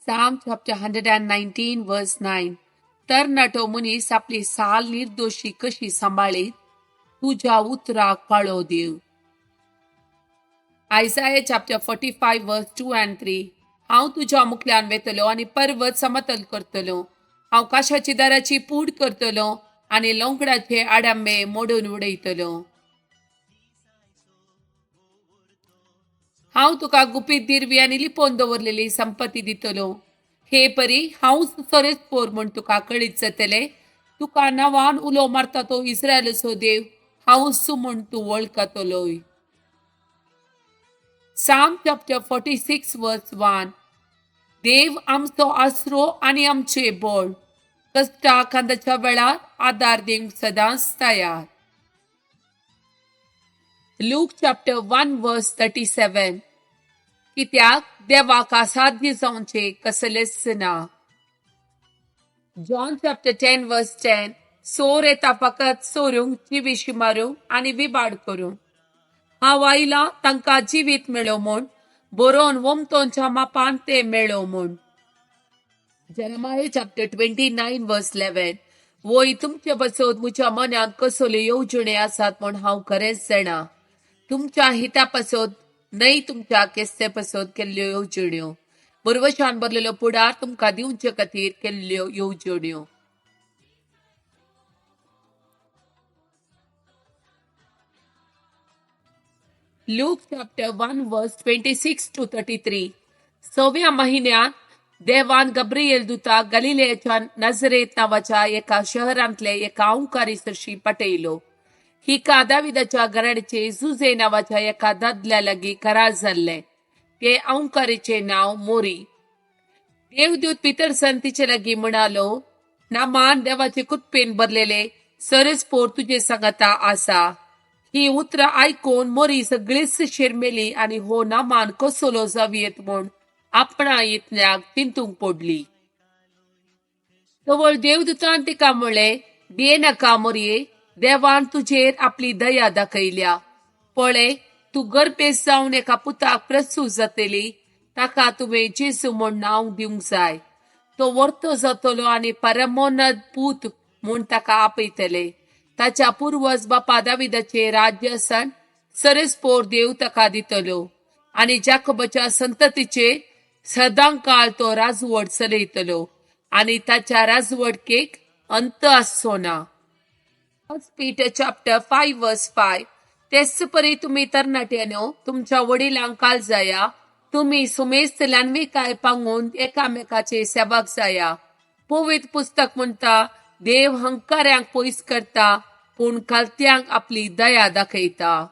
Psalm chapter 119 verse 9. तर नटो मनीस आपली साल निर्दोषी कशी सांभाळीत, तुझ्या उतराक पाळो देव. Isaiah chapter 45 verse 2 and 3. हांव तुझ्या मुखल्यान वेतलो आणि पर्वत समतल करतलो. हांव काशाची दाराची पूड करतलो आणि लोंकडाचे आडांबे मोडून उडयतलो. हांव तुका गुपीत दिरवी आनी लिपोवन दवरलेली संपत्ती दितलो. हे परी हांव सोरेस्पोर म्हूण तुका कळीत जातले. तुका नांवान उलो मारता तो इस्रायेलाचो देव हांवूच म्हूण तूं वळखतलोय. Psalm chapter 46 verse 1. देव आमचो आसरो आनी आमचे बळ, कष्टा कांदाच्या वेळार आदार दिवंक सदांच तयार. Luke chapter 1 verse 37. कित्याक देवाक असाध्य जावचे कसलेच ना. John chapter 10 verse 10. सोर येता फकत सोरूंक, जिवीशी मारूंक आनी विबाड करूंक. हांव आयला तांकां जिवीत मेळो म्हूण, बरोवन वमतोंच्या मापान ते मेळो म्हूण. Jeremiah chapter 29 verse 11. वोय तुमचे बसोत म्हज्या मनात कसल्यो येवजणी आसात म्हूण हांव खरेंच जाणा. तुमच्या हिता पासोत न्हय, तुमच्या केस्ते पासोत केल्ल्यो येवजण्यो. बरवशान भरलेलो पुडार तुमकां दिवचे खातीर केल्ल्यो येवजण्यो. Luke chapter 1 verse 26 to 33. 6व्या महिन्यात देवान गब्रिएल दूता गलिलेच्या नजरेत नावाच्या एका शहरांतले एका औंकारीसरशी पाठयलो. ही दाविदाच्या घराण्याचे जुजे नावाच्या एका दादल्या लागीं करार जाल्ले. ते औंकारीचे नाव मोरी. देवदूत पितरसन तिचे लागीं म्हणालो, नामान देवाचे कुटपेन भरलेले सरस्पोर तुझे सांगता आसा. ही उतरां आयकून मोरी सगळीच शिरमेली आणि हो नामान कसलो जावयेत म्हूण आपणा इतल्याक चिंतूंक पडली. तवळ देवदूतान तिका म्हळें, भियेनाका मोरये, देवान तुजेर आपली दया दाखयल्या. पळय, तूं गर्भेस जावन एका पुताक प्रसूत जातली. ताका तुवें जेजू म्हूण नांव दिवंक जाय. तो वर्तो जातलो आनी परमोन्नत पूत म्हूण ताका आपयतले. ताच्या पुर्वज बापा दाविदाचे राज्य आसन सरस्पोर देव ताका दितलो आनी जाकोबाच्या संततीचे सदांकाळ तो राजवट चलयतलो आनी ताच्या राजवटकेक अंत आसचो ना. Peter chapter 5 verse 5. तेच परी तुम्ही तरणाट्यानो तुमच्या वडिलांक काळजाया. तुम्ही सुमेस्त लानविकाय पांगून एकामेकाचे सेवक जाया. पवित्र पुस्तक म्हणता, देव हंकार्यांक पयस करता, पूण खालत्यांक आपली दया दाखयता.